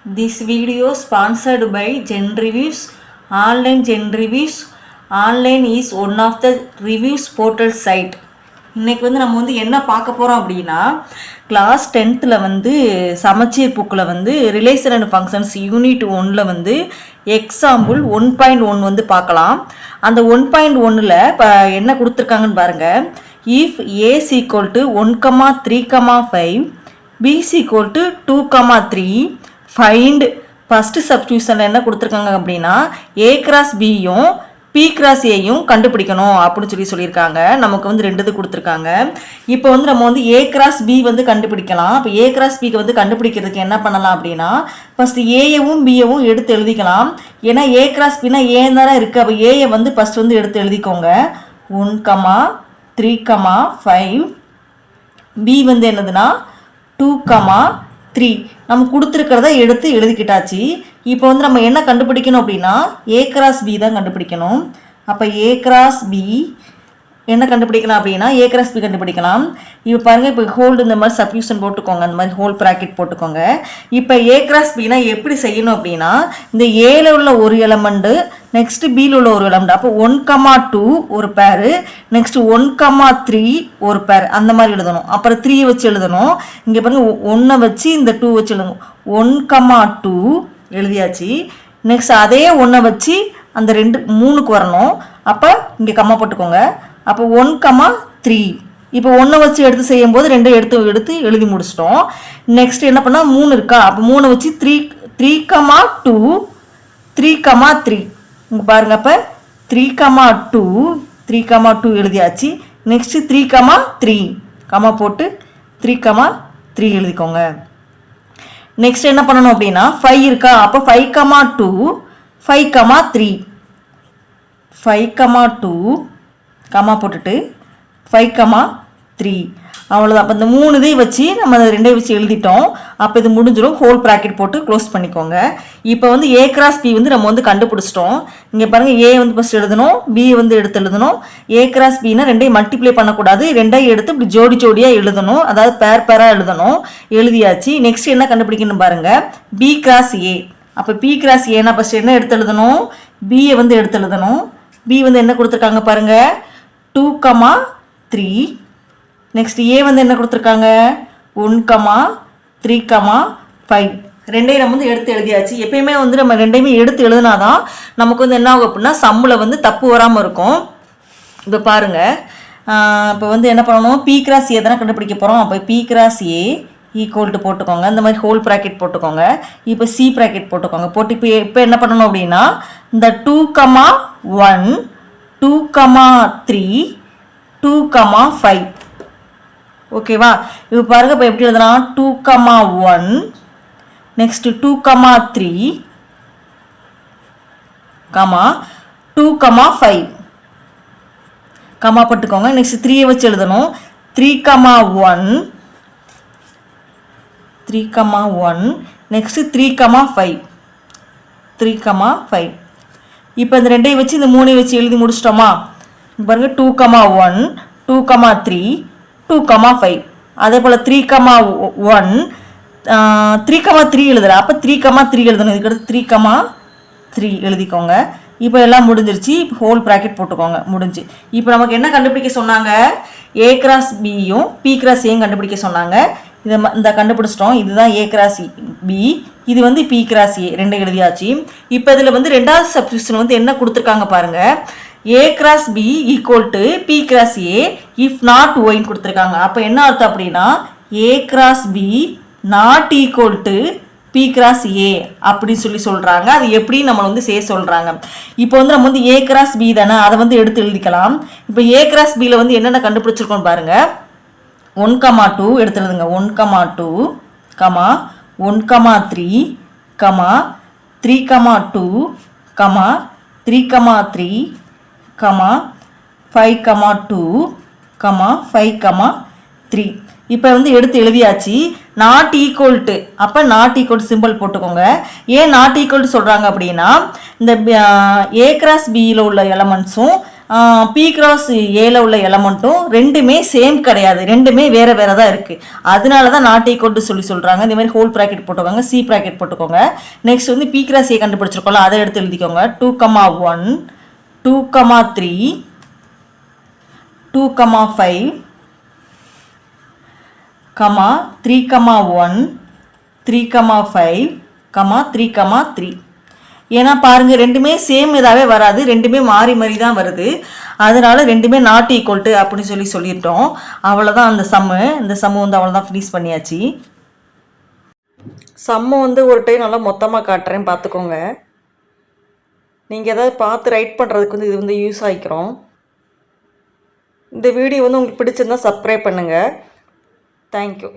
This video sponsored by Gen Reviews. Online Gen Reviews. Online is one of the reviews portal site. இன்னைக்கு வந்து நம்ம வந்து என்ன பார்க்க போகிறோம் அப்படின்னா கிளாஸ் 10th வந்து சமச்சீர் புக்கில் வந்து ரிலேஷன் அண்ட் ஃபங்க்ஷன்ஸ் யூனிட் 1ல் வந்து எக்ஸாம்பிள் 1.1 வந்து பார்க்கலாம். அந்த 1.1ல் இப்போ என்ன கொடுத்துருக்காங்கன்னு பாருங்கள். If A is equal to 1,3,5 B is equal to 2,3 find first சப்ஸ்டியூஷனில் என்ன கொடுத்துருக்காங்க அப்படின்னா A கிராஸ் பியும் P கிராஸ் ஏயும் கண்டுபிடிக்கணும் அப்படின்னு சொல்லியிருக்காங்க. நமக்கு வந்து ரெண்டு இது கொடுத்துருக்காங்க. இப்போ வந்து நம்ம வந்து A கிராஸ் B வந்து கண்டுபிடிக்கலாம். இப்போ A கிராஸ் பிக்கு வந்து கண்டுபிடிக்கிறதுக்கு என்ன பண்ணலாம் அப்படின்னா ஃபஸ்ட்டு ஏயவும் பியவும் எடுத்து எழுதிக்கலாம். ஏன்னா A கிராஸ் பின்னா ஏ தானே இருக்குது. அப்போ ஏயை வந்து ஃபஸ்ட் வந்து எடுத்து எழுதிக்கோங்க. 1,3,5 B வந்து என்னதுன்னா 2,3 நம்ம கொடுத்துருக்கிறத எடுத்து எழுதிக்கிட்டாச்சு. இப்போ வந்து நம்ம என்ன கண்டுபிடிக்கணும் அப்படின்னா A கிராஸ் B தான் கண்டுபிடிக்கணும். அப்போ A கிராஸ் B என்ன கண்டுபிடிக்கலாம் அப்படின்னா A கிராஸ் B கண்டுபிடிக்கலாம். இப்போ பாருங்கள், இப்போ ஹோல்டு இந்த மாதிரி சப்ஸ்டியூஷன் போட்டுக்கோங்க, அந்த மாதிரி ஹோல் ப்ராக்கெட் போட்டுக்கோங்க. இப்போ A கிராஸ் Bனா எப்படி செய்யணும் அப்படின்னா இந்த ஏல உள்ள ஒரு எலமெண்ட்டு நெக்ஸ்ட்டு பியில் உள்ள ஒரு எலமெண்ட், அப்போ 1,2 ஒரு பேரு, நெக்ஸ்ட்டு 1,3 ஒரு பேர், அந்த மாதிரி எழுதணும். அப்புறம் 3 வச்சு எழுதணும். இங்கே பாருங்கள் 1 வச்சு இந்த 2 வச்சு எழுதணும். 1,2 எழுதியாச்சு. நெக்ஸ்ட் அதே 1 வச்சு அந்த 3க்கு வரணும். அப்போ இங்கே கம்மா போட்டுக்கோங்க. அப்போ 1,3 இப்போ 1 வச்சு எடுத்து செய்யும்போது 2 எடுத்து எழுதி முடிச்சிட்டோம். நெக்ஸ்ட் என்ன பண்ணால் 3 இருக்கா, அப்போ 3 வச்சு 3,2 3,3 இங்கே பாருங்கள். அப்போ 3,2 எழுதியாச்சு. நெக்ஸ்ட்டு 3,3 கம்மா போட்டு 3,3 எழுதிக்கோங்க. நெக்ஸ்ட் என்ன பண்ணணும் அப்படின்னா 5 இருக்கா, அப்போ 5,2 5,3 5,2 கம்மா போட்டுட்டு 5,3 அவ்வளோதான். அப்போ இந்த 3 இதை வச்சு நம்ம அதை 2 வச்சு எழுதிட்டோம். அப்போ இது முடிஞ்சிடும். ஹோல் ப்ராக்கெட் போட்டு க்ளோஸ் பண்ணிக்கோங்க. இப்போ வந்து A கிராஸ் B வந்து நம்ம வந்து கண்டுபிடிச்சிட்டோம். இங்கே பாருங்கள், A வந்து ஃபஸ்ட் எழுதணும், B வந்து எடுத்து எழுதணும். A கிராஸ் Bனா 2ஐயும் மல்டிப்ளை பண்ணக்கூடாது, 2ஐயும் எடுத்து இப்படி ஜோடி ஜோடியாக எழுதணும், அதாவது பேராக எழுதணும். எழுதியாச்சு. நெக்ஸ்ட் என்ன கண்டுபிடிக்கணும் பாருங்கள், B கிராஸ் A. அப்போ P கிராஸ் ஏன்னா ஃபஸ்ட் என்ன எடுத்து எழுதணும், Bயை வந்து எடுத்து எழுதணும். B வந்து என்ன கொடுத்துருக்காங்க பாருங்கள், 2,3. நெக்ஸ்ட் A வந்து என்ன கொடுத்துருக்காங்க 1,3,5 ரெண்டையும் நம்ம வந்து எடுத்து எழுதியாச்சு. எப்பயுமே வந்து நம்ம ரெண்டையுமே எடுத்து எழுதினாதான் நமக்கு வந்து என்ன ஆகும் அப்படின்னா சம்மில் வந்து தப்பு வராமல் இருக்கும். இப்போ பாருங்கள், இப்போ வந்து என்ன பண்ணணும், P கிராஸ் ஏ தானே கண்டுபிடிக்க போகிறோம். அப்போ P cross A equal to போட்டுக்கோங்க, இந்த மாதிரி ஹோல் ப்ராக்கெட் போட்டுக்கோங்க. இப்போ C ப்ராக்கெட் போட்டுக்கோங்க. போட்டு இப்போ என்ன பண்ணணும் அப்படின்னா இந்த 2,1 2,3 2,5 ஓகேவா. இப்போ பாருங்கள், இப்போ எப்படி எழுதலாம் 2,1 நெக்ஸ்ட்டு 2,3 2,5 கம்மா போட்டுக்கோங்க. நெக்ஸ்ட் 3 வச்சு எழுதணும். 3,1 நெக்ஸ்ட்டு 3,5 இப்போ இந்த 2ஐயும் வச்சு இந்த 3ஐயும் வச்சு எழுதி முடிச்சிட்டோமா. பாருங்கள் 2,1 2,3 2,5 அதே போல் 3,1 3,3 எழுதுறேன். அப்போ 3,3 எழுதணும். இதுக்கடுத்து 3,3 எழுதிக்கோங்க. இப்போ எல்லாம் முடிஞ்சிருச்சு. இப்போ ஹோல் ப்ராக்கெட் போட்டுக்கோங்க. முடிஞ்சு. இப்போ நமக்கு என்ன கண்டுபிடிக்க சொன்னாங்க, A கிராஸ் பியும் P கிராஸ் ஏயும் கண்டுபிடிக்க சொன்னாங்க. இந்த கண்டுபிடிச்சிட்டோம். இதுதான் A கிராஸ் B, இது வந்து P கிராஸ் ஏ, 2 எழுதியாச்சு. இப்போ இதில் வந்து ரெண்டாவது சப்ஸ்டியூஷன் வந்து என்ன கொடுத்துருக்காங்க பாருங்கள், A cross B equal to P cross A if not ஒய்ன்னு கொடுத்துருக்காங்க. அப்போ என்ன அர்த்தம் அப்படின்னா A cross B not equal to P cross A அப்படின்னு சொல்கிறாங்க. அது எப்படி நம்மளை வந்து சொல்கிறாங்க. இப்போ வந்து நம்ம வந்து A கிராஸ் B தானே, அதை வந்து எடுத்து எழுதிக்கலாம். இப்போ A கிராஸ் Bயில் வந்து என்னென்ன கண்டுபிடிச்சிருக்கோம் பாருங்கள். 1,2 எடுத்து எழுதுங்க. 1,2 1,3 3,2 3,3 5,2 5,3 இப்போ வந்து எடுத்து எழுதியாச்சு. நாட் ஈக்குவல் டு, அப்போ நாட் ஈக்குவல் சிம்பிள் போட்டுக்கோங்க. ஏன் நாட் ஈக்குவல் சொல்கிறாங்க அப்படின்னா இந்த A கிராஸ் பியில் உள்ள எலமெண்ட்ஸும் பி கிராஸ் ஏல உள்ள எலமெண்ட்டும் ரெண்டுமே சேம் கிடையாது, ரெண்டுமே வேறு வேறு தான் இருக்குது. அதனால தான் நாட் ஈக்குவல் சொல்லி சொல்கிறாங்க. இந்த மாதிரி ஹோல் ப்ராக்கெட் போட்டுக்கோங்க, சி ப்ராக்கெட் போட்டுக்கோங்க. நெக்ஸ்ட் வந்து பி கிராஸ் ஏ கண்டுபிடிச்சிருக்கோம்ல, அதை எடுத்து எழுதிக்கோங்க. 2,1 2,3 2,5 3,1 3,5 3,3. ஏன்னா பாருங்கள் ரெண்டுமே சேம் இதாகவே வராது, ரெண்டுமே மாறி மாறி தான் வருது. அதனால ரெண்டுமே நாட் ஈக்குவல் டு அப்படின்னு சொல்லிட்டோம். அவ்வளோதான் அந்த சம்மு. இந்த சம்மு வந்து அவ்வளோதான் ஃபினிஷ் பண்ணியாச்சு. சம்மு வந்து ஒரு டைம் நல்லா மொத்தமாக காட்டுறேன், பார்த்துக்கோங்க. நீங்கள் எதாவது பார்த்து ரைட் பண்ணுறதுக்கு வந்து இது வந்து யூஸ் ஆகிக்கிறோம். இந்த வீடியோ வந்து உங்களுக்கு பிடிச்சிருந்தா சப்ஸ்கிரைப் பண்ணுங்கள். தேங்க்யூ.